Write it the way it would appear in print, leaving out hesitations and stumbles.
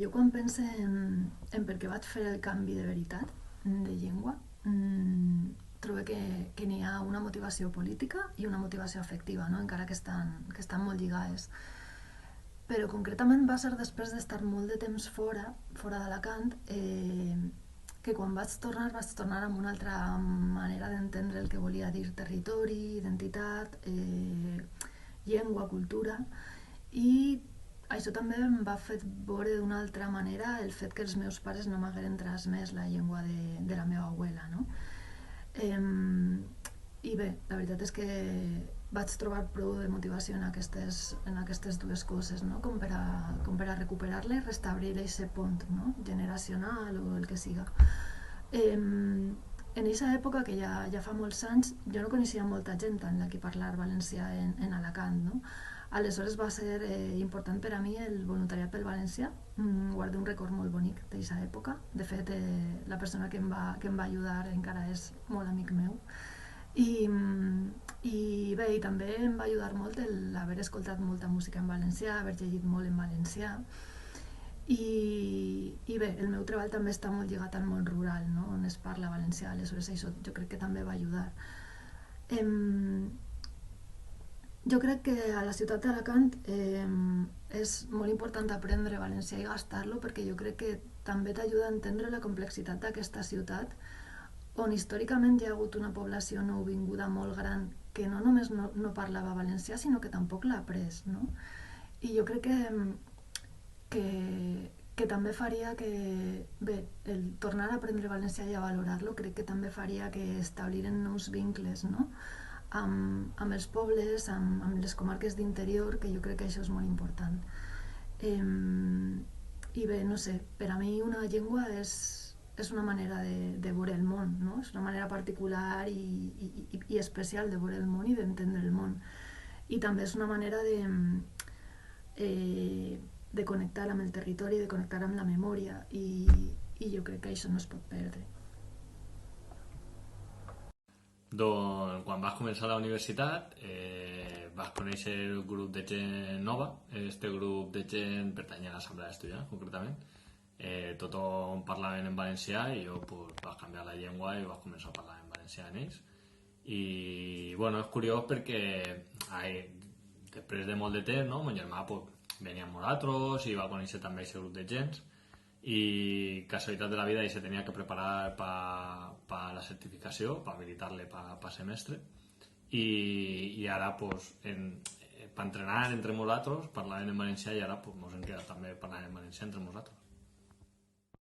Jo quan pense en per què vaig fer el canvi de veritat de llengua, trobo que n'hi ha una motivació política i una motivació afectiva, no? Encara que estan molt lligades. Però concretament va ser després d'estar molt de temps fora d'Alacant, que quan vaig tornar amb una altra manera d'entendre el que volia dir territori, identitat, llengua, cultura, i això també em va fer veure d'una altra manera el fet que els meus pares no m'hagueren transmès la llengua de la meva abuela, no? I bé, la veritat és que vaig trobar prou de motivació en aquestes dues coses, no? com per a recuperar-la i restablir aquest pont, no? Generacional o el que siga. En aquesta època, que ja fa molts anys, jo no coneixia molta gent en la que parlar valencià en Alacant, no? Aleshores va ser important per a mi el voluntariat pel valencià. Guardo un record molt bonic d'aquesta època. De fet, la persona que em va ajudar encara és molt amic meu. I bé, i també em va ajudar molt l'haver escoltat molta música en valencià, haver llegit molt en valencià. I bé, el meu treball també està molt lligat al món rural, no? On es parla valencià, aleshores això jo crec que també va ajudar. Em, jo crec que a la ciutat d'Alacant és molt important aprendre valencià i gastar-lo, perquè jo crec que també t'ajuda a entendre la complexitat d'aquesta ciutat, on històricament hi ha hagut una població nouvinguda molt gran que no només no parlava valencià, sinó que tampoc l'ha après, no? I jo crec que també faria que, bé, el tornar a aprendre valencià i a valorar-lo, crec que també faria que establiren nous vincles, no? Amb els pobles, amb les comarques d'interior, que jo crec que això és molt important. I bé, no sé, per a mi una llengua és una manera de veure el món, no? És una manera particular i especial de veure el món i d'entendre el món. I també és una manera de connectar amb el territori, de connectar amb la memòria, i jo crec que això no es pot perdre. Doncs quan vas començar la universitat vas conèixer un grup de gent nova. Este grup de gent pertanyia a l'assemblea d'estudiants, concretament. Tothom parlaven en valencià i jo pues, vaig canviar la llengua i vaig començar a parlar en valencià en ells. I bueno, és curiós perquè després de molt de temps, no, mon germà pues, venia amb nosaltres i va conèixer també aquest grup de gent, i casualitat de la vida i se tenia que preparar per la certificació, per habilitar-le per semestre, i ara pues, per entrenar entre nosaltres parlaven en valencià, i ara pues, ens hem quedat també parlant en valencià entre nosaltres.